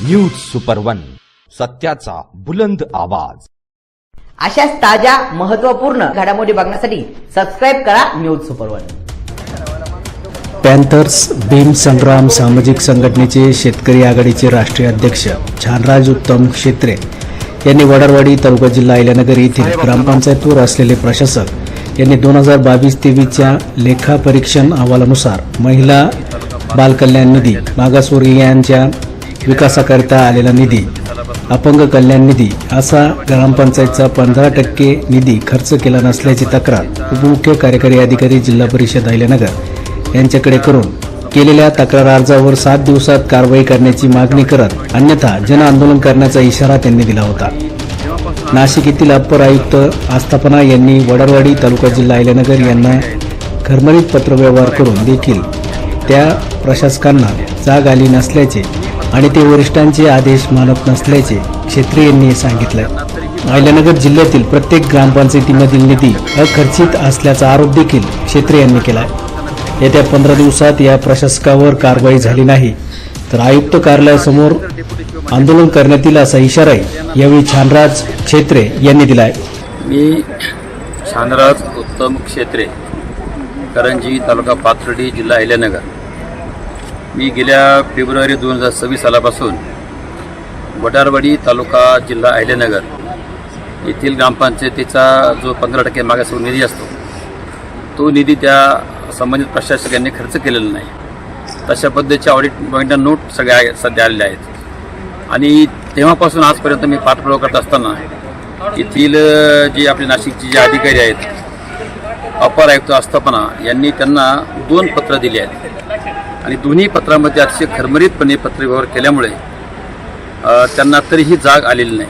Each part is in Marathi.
न्यूज सुपर वन, सत्याचा बुलंद आवाज। अशाच ताज्या महत्त्वपूर्ण घडामोडी बघण्यासाठी सबस्क्राइब करा News Super One. Panthers Bhim Sangram सामाजिक संघटनेचे शेतकरी आघाडीचे राष्ट्रीय अध्यक्ष छानराज उत्तम क्षेत्रे यांनी वडारवाडी तालुका जिल्हा अहिल्यानगर येथील ग्रामपंचायतवर असलेले प्रशासक यांनी 2022-23च्या लेखापरीक्षण अहवालानुसार महिला बालकल्याण निधी, मागासवर्गीयांच्या विकासाकरिता आलेला निधी, अपंग कल्याण निधी असा ग्रामपंचायतचा 15% निधी खर्च केला नसल्याची तक्रार उपमुख्य कार्यकारी अधिकारी जिल्हा परिषद अहिल्यानगर यांच्याकडे करून केलेल्या तक्रार अर्जावर 7 दिवसात कारवाई करण्याची मागणी करत, अन्यथा जन आंदोलन करण्याचा इशारा त्यांनी दिला होता। नाशिक येथील अप्पर आयुक्त आस्थापना यांनी वडारवाडी तालुका जिल्हा अहिल्यानगर यांना घरमरीत पत्रव्यवहार करून देखील त्या प्रशासकांना जाग आली नसल्याचे आणि ते वरिष्ठांचे आदेश मानत नसल्याचे क्षेत्रे यांनी सांगितले। अहिल्यानगर जिल्ह्यातील प्रत्येक ग्रामपंचायतीमधील निधी अखर्चित असल्याचा आरोप देखील क्षेत्रे यांनी केला। येत्या 15 दिवसात या प्रशासकावर कारवाई झाली नाही तर आयुक्त कार्यालयासमोर आंदोलन करण्यात येईल असा इशाराही यावेळी छानराज क्षेत्रे यांनी दिला आहे। मी छानराज उत्तम क्षेत्रे, करंजी, तालुका पाथर्डी, जिल्हा अहिल्यानगर। मी गेल्या फेब्रुवारी 2026 सालापासून वडारवाडी तालुका जिल्हा अहिल्यानगर येथील ग्रामपंचायतीचा जो 15% मागासवर्गीय निधी असतो तो निधी त्या संबंधित प्रशासकांनी खर्च केलेला नाही। तशा पद्धतीच्या ऑडिट नोट सगळ्या सध्या आलेल्या आहेत आणि तेव्हापासून आजपर्यंत मी पाठपुरावा करत असताना येथील जे आपले नाशिकचे जे अधिकारी आहेत, अपर आयुक्त आस्थापना यांनी त्यांना 2 पत्र दिली आहेत आणि दोन्ही पत्रामध्ये अतिशय खरमरीतपणे पत्रव्यवहार केल्यामुळे त्यांना तरीही जाग आलेली नाही।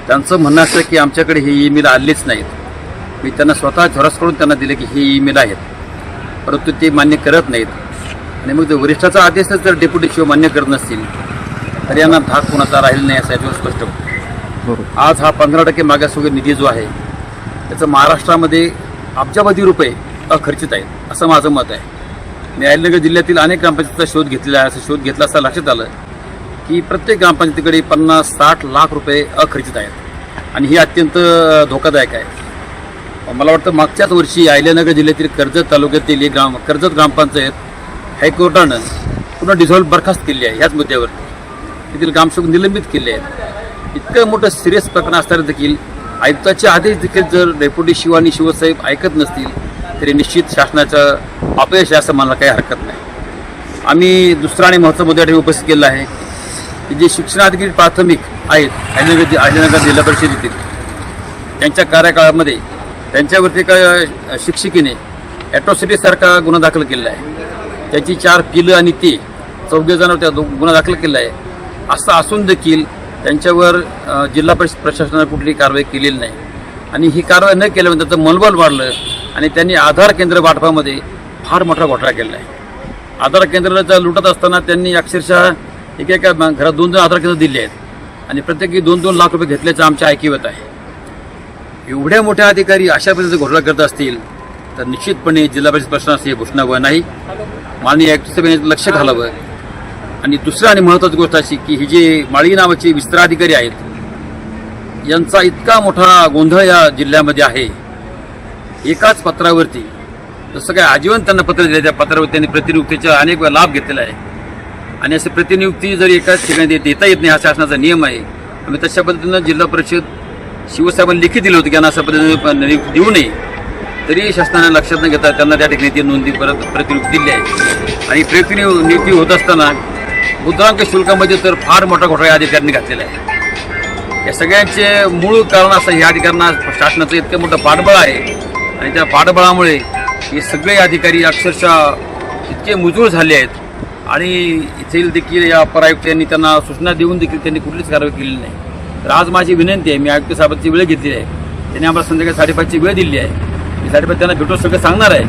त्यांचं म्हणणं असं की आमच्याकडे हे ईमेल आलेच नाहीत। मी त्यांना स्वतः झेरॉक्स करून त्यांना दिले की हे ईमेल आहेत, परंतु ते मान्य करत नाहीत आणि मग वरिष्ठाचा आदेशच जर डेप्युटी शिव मान्य करत नसतील तर यांना धाक कोणाचा राहील नाही असं याच्यावर स्पष्ट होतं। आज हा 15% मागासवर्गीय निधी जो आहे त्याचं महाराष्ट्रामध्ये अब्जावधी रुपये अखर्चित आहेत असं माझं मत आहे। मी अहिल्यानगर जिल्ह्यातील अनेक ग्रामपंचायतीचा शोध घेतलेला आहे। असं शोध घेतला असता लक्षात आलं की प्रत्येक ग्रामपंचायतीकडे 50-60 लाख रुपये अखर्चित आहेत आणि ही अत्यंत धोकादायक आहे। मला वाटतं मागच्याच वर्षी अहिल्यानगर जिल्ह्यातील कर्जत तालुक्यातील कर्जत ग्रामपंचायत हायकोर्टानं पुन्हा डिझॉल्व्ह बरखास्त केली आहे ह्याच मुद्द्यावर। येथील ग्रामसेवक निलंबित केले आहेत। इतकं मोठं सिरियस प्रकरण असताना देखील आयुक्ताचे आदेश देखील जर डेप्युटी शिव आणि शिवसाहेब ऐकत नसतील तरी निश्चित शासनाचं अपयश आहे असं मला काही हरकत नाही। आम्ही दुसरा आणि महत्त्वाचा मुद्दा या उपस्थित केला आहे की जे शिक्षणाधिकारी प्राथमिक आहेत अहिल्यानगर जिल्हा परिषदेतील त्यांच्या कार्यकाळामध्ये त्यांच्यावरती एका शिक्षिकेने ॲट्रॉसिटीसारखा गुन्हा दाखल केलेला आहे। त्याची 4 पिलं आणि ते 14 जणांवर गुन्हा दाखल केला आहे। असं असून देखील त्यांच्यावर जिल्हा परिषद प्रशासनाने कुठलीही कारवाई केलेली नाही आणि ही कारवाई न केल्यामुळे त्याचं मनोबल वाढलं आणि त्यांनी आधार केंद्र वाटपामध्ये फार मोठा घोटाळा केला आहे। आधार केंद्राला लुटत असताना त्यांनी अक्षरशः एका घरात 2 आधार केंद्र दिले आहेत आणि प्रत्येकी 2-2 लाख रुपये घेतल्याचं आमच्या ऐकिवत आहे। एवढ्या मोठ्या अधिकारी अशा पद्धतीचा घोटाळा करत असतील तर निश्चितपणे जिल्हा परिषद प्रशासनास हे घोषणावं नाही, माननीय आयुक्त साहेबांनी लक्ष घालावं। आणि दुसरं आणि महत्त्वाची गोष्ट अशी की ही जे माळी नावाचे विस्ताराधिकारी आहेत यांचा इतका मोठा गोंधळ या जिल्ह्यामध्ये आहे। एकाच पत्रावरती जसं काय आजीवन त्यांना पत्र दिलं, त्या पत्रावर त्यांनी प्रतिनियुक्तीचा अनेक लाभ घेतलेला आहे आणि असे प्रतिनियुक्ती जर एकाच ठिकाणी देता येत नाही हा शासनाचा नियम आहे। आम्ही तशा पद्धतीनं जिल्हा परिषद शिवसाहेबांनी लिखित दिलं होतं की यांना अशा पद्धतीने नियुक्ती देऊ नये, तरी शासनाने लक्षात न घेता त्यांना त्या ठिकाणी ती नोंदी परत प्रतिनियुक्ती दिली आहे आणि प्रतिनियुक्ती होत असताना मुद्रांक शुल्कामध्ये तर फार मोठा घोटाळा या अधिकाऱ्यांनी घातलेला आहे। या सगळ्यांचे मूळ कारण असं या अधिकाऱ्यांना शासनाचं इतकं मोठं पाठबळ आहे आणि त्या पाठबळामुळे हे सगळे अधिकारी अक्षरशः इतके मुजूर झाले आहेत आणि इथील देखील या अपर आयुक्त यांनी त्यांना सूचना देऊन देखील त्यांनी कुठलीच कारवाई केलेली नाही। तर आज माझी विनंती आहे, मी आयुक्त साहेबांची वेळ घेतली आहे, त्यांनी आम्हाला संध्याकाळी 5:30ची वेळ दिली आहे। मी 5:30 त्यांना भेटून सगळं सांगणार आहे,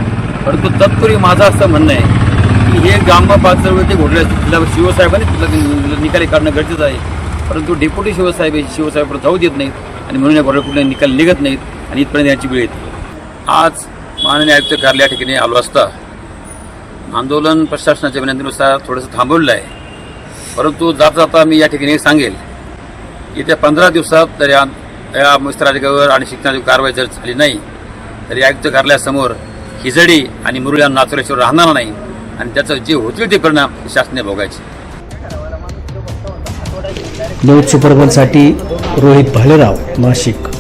परंतु तत्पूर्वी माझं असं म्हणणं आहे की हे ग्रामपातळीवरती घोटाळे जिल्हा शिवसाहेबांनी निकाली काढणं गरजेचं आहे, परंतु डेप्युटी शिवसाहेब जाऊ देत नाहीत आणि म्हणून या घोटाळे कुठले निकाल निघत नाहीत आणि इथपर्यंत याची वेळ येते। आज माननीय आयुक्त कार्यालय या ठिकाणी आलो असता आंदोलन प्रशासनाच्या विनंतीनुसार थोडंसं थांबवलं आहे परंतु जाता मी या ठिकाणी सांगेल, येत्या 15 दिवसात जर या मुस्तर अधिकाऱ्यावर आणि शिक्षणाची कारवाई जर झाली नाही तर या आयुक्त कार्यालयासमोर खिचडी आणि मुरळी नाचल्याशिवाय राहणार नाही आणि त्याचं जे होतील ते परिणाम शासनाने भोगायचे. न्यूज सुपरबोलसाठी रोहित भालेराव, नाशिक.